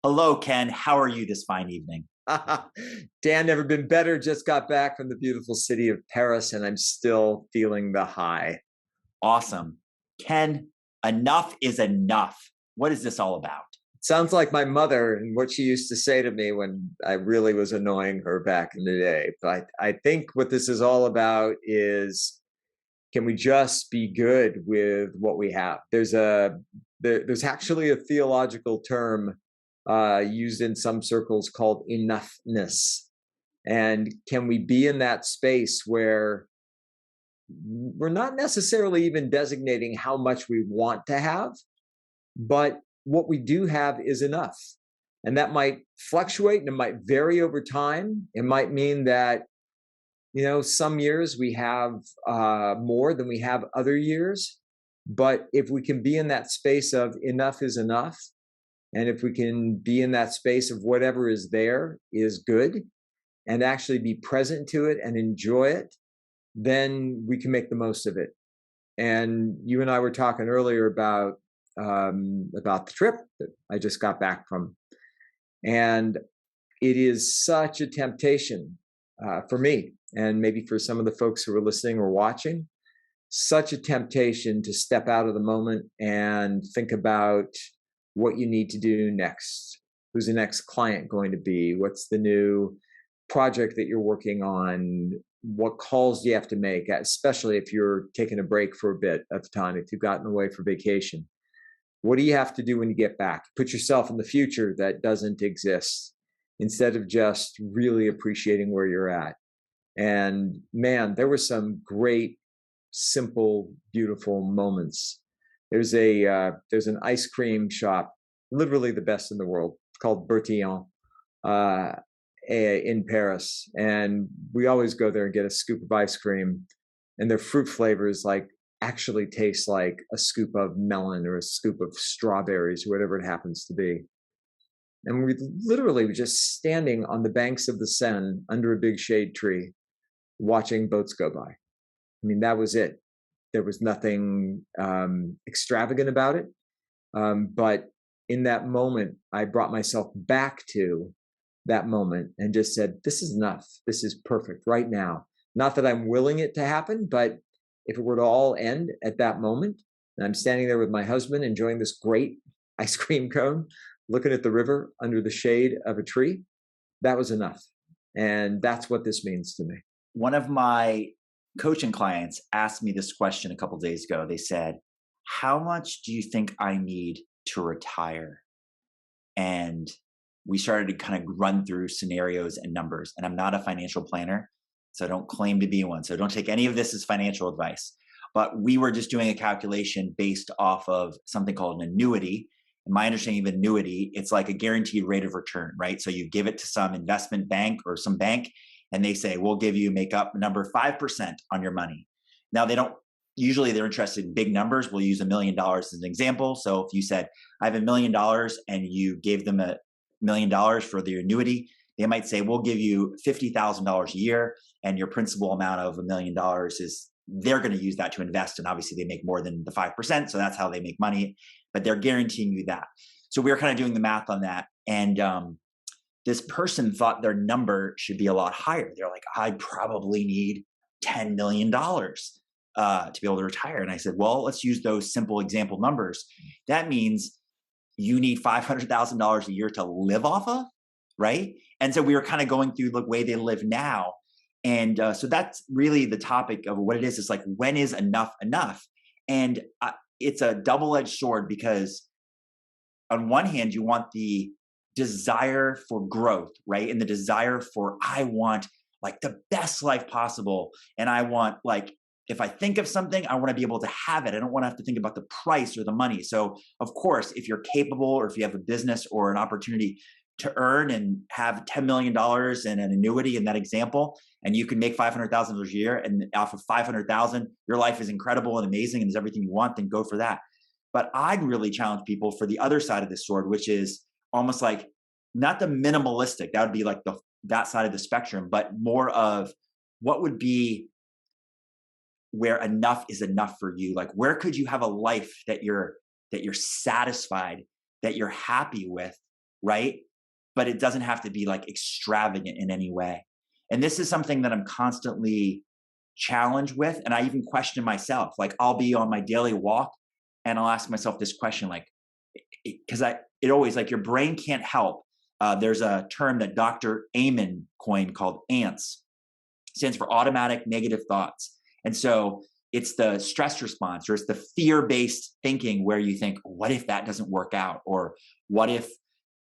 Hello, Ken. How are you this fine evening? Dan, never been better. Just got back from the beautiful city of Paris, and I'm still feeling the high. Awesome. Ken, enough is enough. What is this all about? Sounds like my mother and what she used to say to me when I really was annoying her back in the day. But I think what this is all about is, can we just be good with what we have? There's actually a theological term used in some circles called enoughness. And can we be in that space where we're not necessarily even designating how much we want to have, but what we do have is enough. And that might fluctuate and it might vary over time. It might mean that, some years we have more than we have other years. But if we can be in that space of enough is enough, and if we can be in that space of whatever is there is good, and actually be present to it and enjoy it, then we can make the most of it. And you and I were talking earlier about the trip that I just got back from, and it is such a temptation for me, and maybe for some of the folks who are listening or watching, such a temptation to step out of the moment and think about what you need to do next. Who's the next client going to be? What's the new project that you're working on? What calls do you have to make, especially if you're taking a break for a bit of time, if you've gotten away for vacation? What do you have to do when you get back? Put yourself in the future that doesn't exist instead of just really appreciating where you're at. And man, there were some great, simple, beautiful moments. There's an ice cream shop, literally the best in the world, called Bertillon uh, in Paris, and we always go there and get a scoop of ice cream. And their fruit flavors actually taste like a scoop of melon or a scoop of strawberries or whatever it happens to be. And we literally were just standing on the banks of the Seine under a big shade tree, watching boats go by. I mean, that was it. There was nothing extravagant about it. But in that moment, I brought myself back to that moment and just said, this is enough. This is perfect right now. Not that I'm willing it to happen, but if it were to all end at that moment, and I'm standing there with my husband enjoying this great ice cream cone, looking at the river under the shade of a tree, that was enough. And that's what this means to me. One of my coaching clients asked me this question a couple of days ago. They said, how much do you think I need to retire? And we started to kind of run through scenarios and numbers. And I'm not a financial planner, so I don't claim to be one. So don't take any of this as financial advice. But we were just doing a calculation based off of something called an annuity. And my understanding of annuity, it's like a guaranteed rate of return, right? So you give it to some investment bank or some bank, and they say, we'll give you, make up number 5% on your money. Now, they don't, usually they're interested in big numbers. We'll use $1 million as an example. So if you said, I have $1 million and you gave them $1 million for the annuity, they might say, we'll give you $50,000 a year, and your principal amount of $1 million is, they're going to use that to invest. And obviously they make more than the 5%. So that's how they make money, but they're guaranteeing you that. So we were kind of doing the math on that. And this person thought their number should be a lot higher. They're like, I probably need $10 million to be able to retire. And I said, well, let's use those simple example numbers. That means you need $500,000 a year to live off of, right? And so we were kind of going through the way they live now. And so that's really the topic of what it is. It's like, when is enough enough? And it's a double-edged sword, because on one hand, you want the desire for growth, right? And the desire for, I want like the best life possible. And I want, like, if I think of something, I want to be able to have it. I don't want to have to think about the price or the money. So of course, if you're capable, or if you have a business or an opportunity to earn and have $10 million in an annuity in that example, and you can make $500,000 a year, and off of 500,000, your life is incredible and amazing and is everything you want, then go for that. But I'd really challenge people for the other side of the sword, which is almost like not the minimalistic, that would be like that side of the spectrum, but more of what would be where enough is enough for you. Like, where could you have a life that you're satisfied, that you're happy with, right? But it doesn't have to be like extravagant in any way. And this is something that I'm constantly challenged with. And I even question myself. Like I'll be on my daily walk and I'll ask myself this question, like, because it always like your brain can't help. There's a term that Dr. Amen coined called ANTS, stands for automatic negative thoughts. And so it's the stress response, or it's the fear-based thinking where you think, what if that doesn't work out? Or what if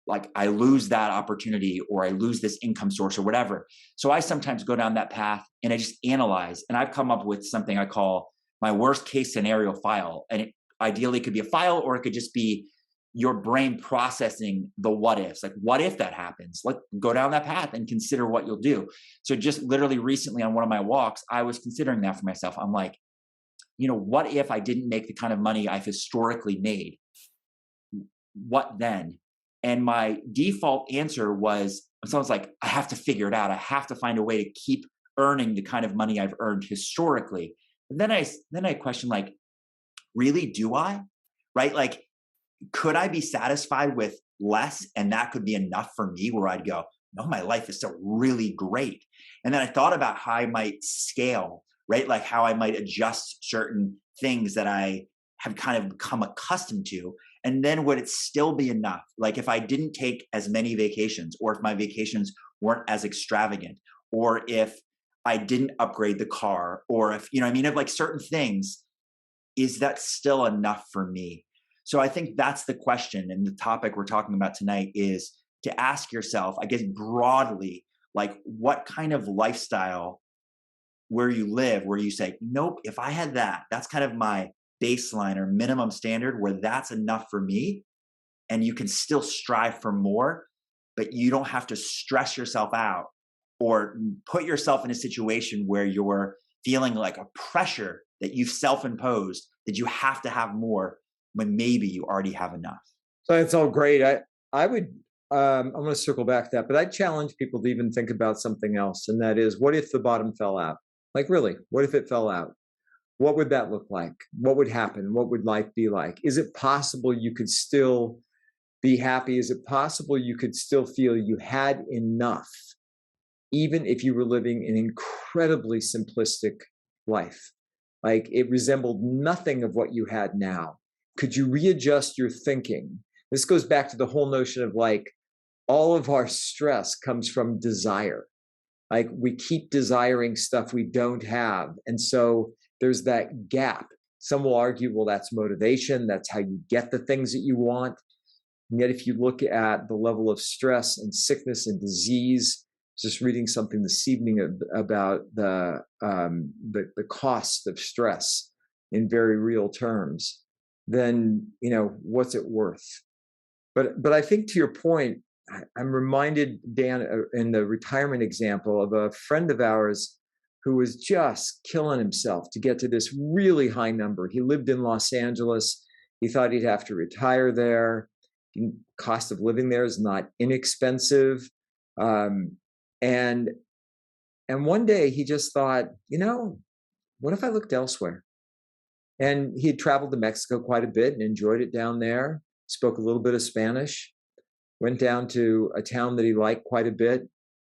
like I lose that opportunity, or I lose this income source, or whatever. So I sometimes go down that path and I just analyze, and I've come up with something I call my worst case scenario file. And it ideally could be a file, or it could just be your brain processing the what ifs. Like, what if that happens? Like, go down that path and consider what you'll do. So just literally recently on one of my walks, I was considering that for myself. I'm like, what if I didn't make the kind of money I've historically made? What then? And my default answer was, someone's like, I have to figure it out. I have to find a way to keep earning the kind of money I've earned historically. And then I question, like, really, do I? Right? Like, could I be satisfied with less and that could be enough for me, where I'd go, no, my life is still really great. And then I thought about how I might scale, right? Like how I might adjust certain things that I have kind of become accustomed to. And then would it still be enough? Like if I didn't take as many vacations, or if my vacations weren't as extravagant, or if I didn't upgrade the car, or if, if like certain things, is that still enough for me? So I think that's the question. And the topic we're talking about tonight is to ask yourself, I guess broadly, like what kind of lifestyle where you live, where you say, nope, if I had that, that's kind of my baseline or minimum standard, where that's enough for me. And you can still strive for more, but you don't have to stress yourself out or put yourself in a situation where you're feeling like a pressure that you've self-imposed that you have to have more when maybe you already have enough. So it's all great. I would, I'm going to circle back to that, but I'd challenge people to even think about something else. And that is, what if the bottom fell out? Like really, what if it fell out? What would that look like? What would happen? What would life be like? Is it possible you could still be happy? Is it possible you could still feel you had enough, even if you were living an incredibly simplistic life? Like it resembled nothing of what you had now. Could you readjust your thinking? This goes back to the whole notion of like, all of our stress comes from desire. Like we keep desiring stuff we don't have. And so there's that gap. Some will argue, well, that's motivation. That's how you get the things that you want. And yet, if you look at the level of stress and sickness and disease, just reading something this evening about the cost of stress in very real terms, then what's it worth? But I think to your point, I'm reminded, Dan, in the retirement example, of a friend of ours who was just killing himself to get to this really high number. He lived in Los Angeles. He thought he'd have to retire there. Cost of living there is not inexpensive. And one day he just thought, what if I looked elsewhere? And he had traveled to Mexico quite a bit and enjoyed it down there, spoke a little bit of Spanish, went down to a town that he liked quite a bit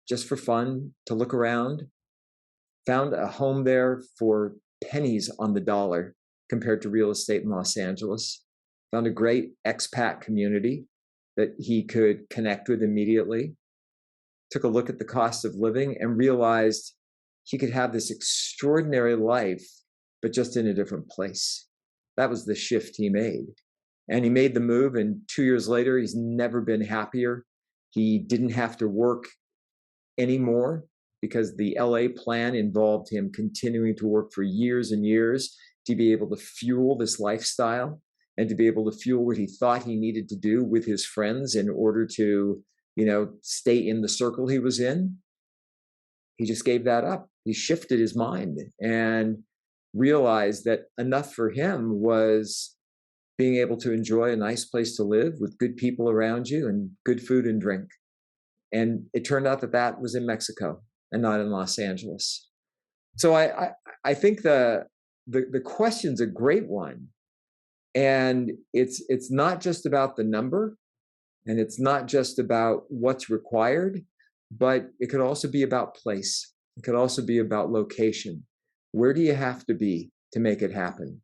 just for fun, to look around, found a home there for pennies on the dollar compared to real estate in Los Angeles, found a great expat community that he could connect with immediately, took a look at the cost of living and realized he could have this extraordinary life, but just in a different place. That was the shift he made. And he made the move, and 2 years later, he's never been happier. He didn't have to work anymore because the LA plan involved him continuing to work for years and years to be able to fuel this lifestyle and to be able to fuel what he thought he needed to do with his friends in order to, stay in the circle he was in. He just gave that up. He shifted his mind and realized that enough for him was being able to enjoy a nice place to live with good people around you and good food and drink. And it turned out that was in Mexico and not in Los Angeles. So I think the question's a great one. And it's not just about the number. And it's not just about what's required, but it could also be about place. It could also be about location. Where do you have to be to make it happen?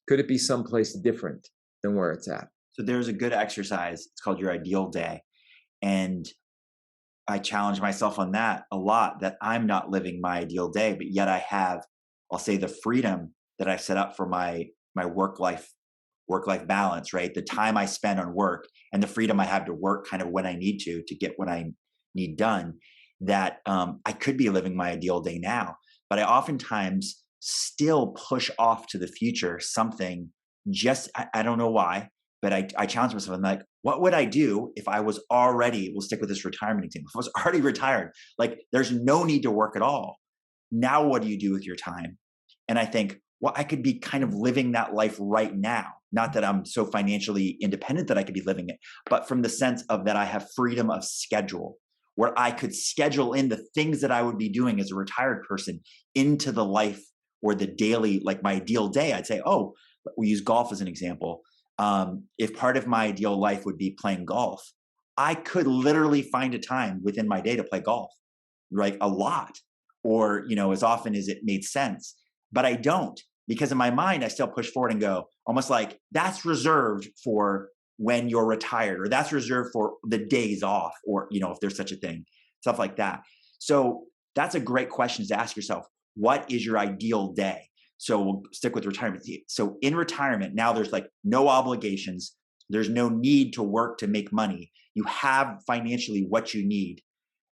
Could it be someplace different than where it's at? So there's a good exercise. It's called your ideal day. And I challenge myself on that a lot, that I'm not living my ideal day, but yet I have, I'll say, the freedom that I set up for my work life balance, right? The time I spend on work and the freedom I have to work kind of when I need to get what I need done, that I could be living my ideal day now. But I oftentimes still push off to the future something, just, I don't know why, but I challenge myself. I'm like, what would I do if I was already, we'll stick with this retirement example, if I was already retired, like there's no need to work at all. Now, what do you do with your time? And I think, well, I could be kind of living that life right now. Not that I'm so financially independent that I could be living it, but from the sense of that I have freedom of schedule, where I could schedule in the things that I would be doing as a retired person into the life or the daily, like my ideal day. I'd say, oh, we use golf as an example. If part of my ideal life would be playing golf, I could literally find a time within my day to play golf, like a lot, or, as often as it made sense. But I don't, because in my mind, I still push forward and go almost like that's reserved for when you're retired, or that's reserved for the days off, or, if there's such a thing, stuff like that. So that's a great question to ask yourself. What is your ideal day? So we'll stick with retirement. So in retirement, now there's like no obligations. There's no need to work to make money. You have financially what you need.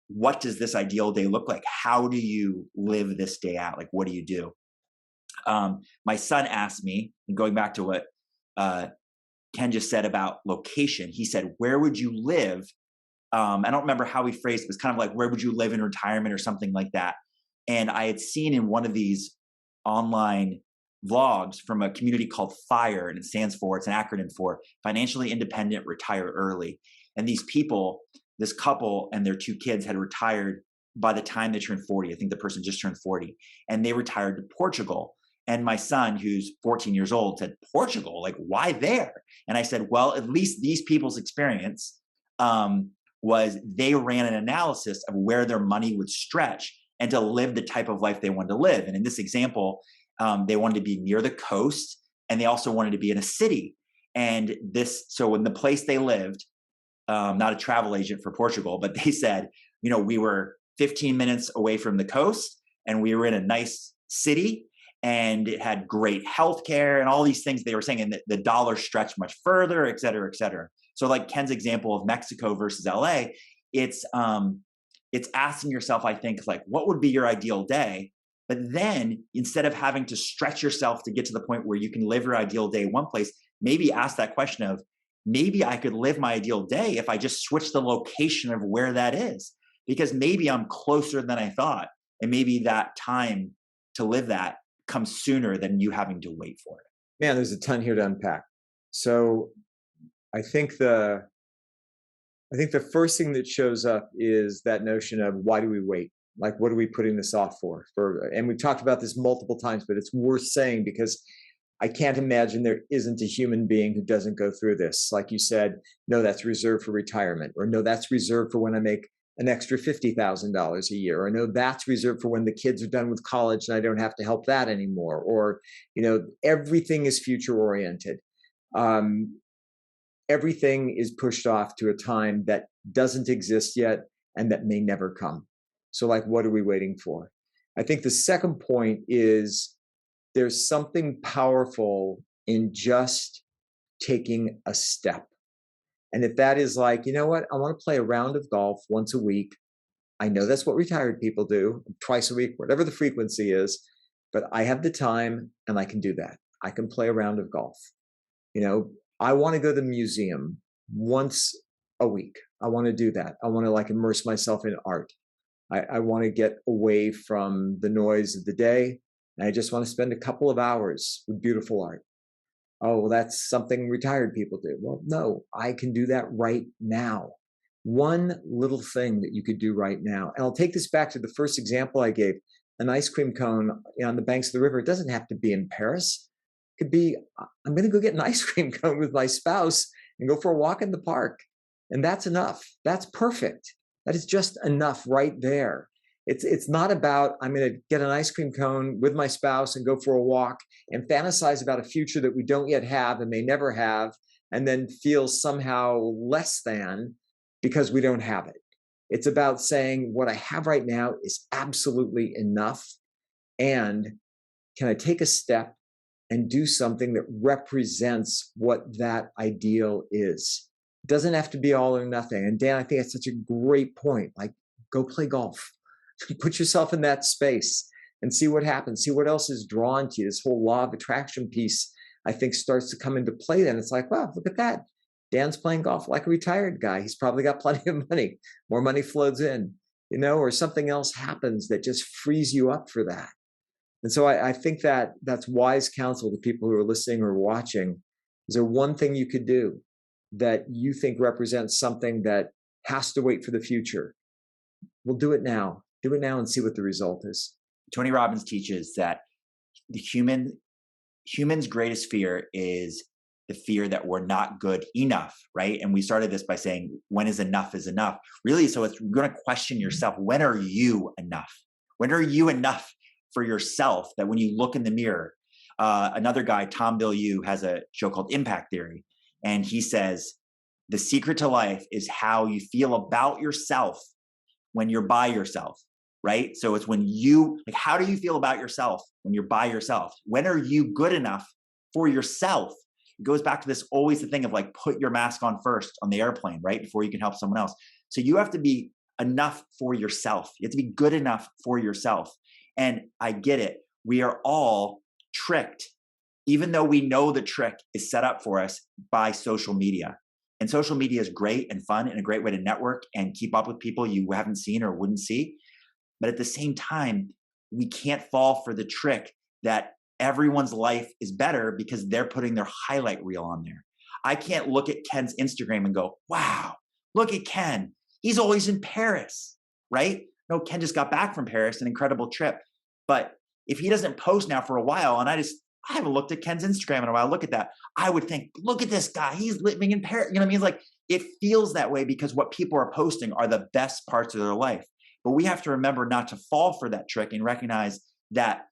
What does this ideal day look like? How do you live this day out? Like, what do you do? My son asked me, and going back to what Ken just said about location, he said, where would you live? I don't remember how he phrased it. It was kind of like, where would you live in retirement or something like that. And I had seen in one of these online vlogs from a community called FIRE, and it's an acronym for Financially Independent Retire Early. And these people, this couple and their two kids, had retired by the time they turned 40. I think the person just turned 40, and they retired to Portugal. And my son, who's 14 years old, said, Portugal, like, why there? And I said, well, at least these people's experience was they ran an analysis of where their money would stretch and to live the type of life they wanted to live. And in this example, they wanted to be near the coast, and they also wanted to be in a city. And so in the place they lived, not a travel agent for Portugal, but they said, we were 15 minutes away from the coast, and we were in a nice city, and it had great healthcare and all these things they were saying, and the dollar stretched much further, et cetera, et cetera. So like Ken's example of Mexico versus LA, it's asking yourself, I think, like, what would be your ideal day? But then instead of having to stretch yourself to get to the point where you can live your ideal day in one place, maybe ask that question of, maybe I could live my ideal day if I just switch the location of where that is, because maybe I'm closer than I thought. And maybe that time to live that comes sooner than you having to wait for it. Man, there's a ton here to unpack. So I think the first thing that shows up is that notion of, why do we wait? Like, what are we putting this off for? And we've talked about this multiple times, but it's worth saying, because I can't imagine there isn't a human being who doesn't go through this. Like you said, no, that's reserved for retirement, or no, that's reserved for when I make an extra $50,000 a year, or no, that's reserved for when the kids are done with college and I don't have to help that anymore. Or, everything is future oriented. Everything is pushed off to a time that doesn't exist yet and that may never come. So, like, what are we waiting for? I think the second point is, there's something powerful in just taking a step. And if that is like, you know what, I want to play a round of golf once a week. I know that's what retired people do, twice a week, whatever the frequency is, but I have the time and I can do that. I can play a round of golf. I want to go to the museum once a week. I want to do that. I want to immerse myself in art. I want to get away from the noise of the day. And I just want to spend a couple of hours with beautiful art. Oh, well, that's something retired people do. Well, no, I can do that right now. One little thing that you could do right now. And I'll take this back to the first example I gave, an ice cream cone on the banks of the river. It doesn't have to be in Paris. It could be, I'm going to go get an ice cream cone with my spouse and go for a walk in the park. And that's enough. That's perfect. That is just enough right there. It's not about, I'm going to get an ice cream cone with my spouse and go for a walk and fantasize about a future that we don't yet have and may never have, and then feel somehow less than because we don't have it. It's about saying what I have right now is absolutely enough. And can I take a step and do something that represents what that ideal is? It doesn't have to be all or nothing. And Dan, I think that's such a great point. Like, go play golf. Put yourself in that space and see what happens. See what else is drawn to you. This whole law of attraction piece, I think, starts to come into play then. It's like, wow, look at that. Dan's playing golf like a retired guy. He's probably got plenty of money. More money flows in, or something else happens that just frees you up for that. And so I think that that's wise counsel to people who are listening or watching. Is there one thing you could do that you think represents something that has to wait for the future? We'll do it now. Do it now and see what the result is. Tony Robbins teaches that the human's greatest fear is the fear that we're not good enough, right? And we started this by saying, when is enough? Really, so it's going to question yourself. When are you enough? When are you enough for yourself that when you look in the mirror? Another guy, Tom Bilyeu, has a show called Impact Theory. And he says, the secret to life is how you feel about yourself when you're by yourself, right? So it's when how do you feel about yourself when you're by yourself? When are you good enough for yourself? It goes back to this, always the thing of like, put your mask on first on the airplane, right? Before you can help someone else. So you have to be enough for yourself. You have to be good enough for yourself. And I get it. We are all tricked, even though we know the trick is set up for us by social media. And social media is great and fun and a great way to network and keep up with people you haven't seen or wouldn't see. But at the same time, we can't fall for the trick that everyone's life is better because they're putting their highlight reel on there. I can't look at Ken's Instagram and go, wow, look at Ken. He's always in Paris, right? No, Ken just got back from Paris, an incredible trip. But if he doesn't post now for a while, and I haven't looked at Ken's Instagram in a while, look at that. I would think, look at this guy. He's living in Paris. You know what I mean? It's like, it feels that way because what people are posting are the best parts of their life. But we have to remember not to fall for that trick and recognize that,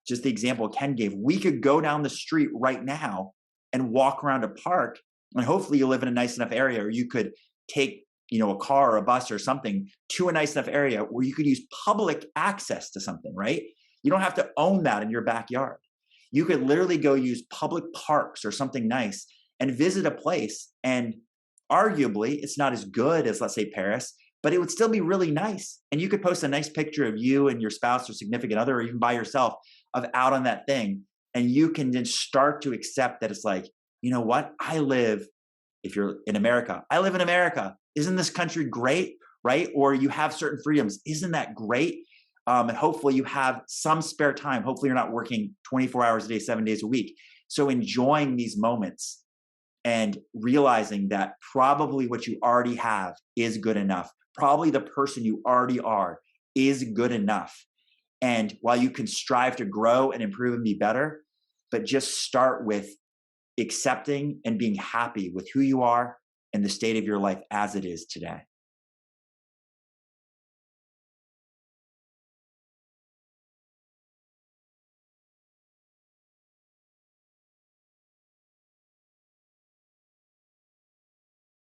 just the example Ken gave, we could go down the street right now and walk around a park, and hopefully you live in a nice enough area, or you could take a car or a bus or something to a nice enough area where you could use public access to something, right? You don't have to own that in your backyard. You could literally go use public parks or something nice and visit a place. And arguably, it's not as good as, let's say, Paris, but it would still be really nice. And you could post a nice picture of you and your spouse or significant other, or even by yourself, of out on that thing. And you can then start to accept that it's like, you know what? If you're in America, I live in America. Isn't this country great? Right? Or you have certain freedoms. Isn't that great? And hopefully you have some spare time. Hopefully you're not working 24 hours a day, 7 days a week. So enjoying these moments and realizing that probably what you already have is good enough. Probably the person you already are is good enough. And while you can strive to grow and improve and be better, but just start with accepting and being happy with who you are and the state of your life as it is today.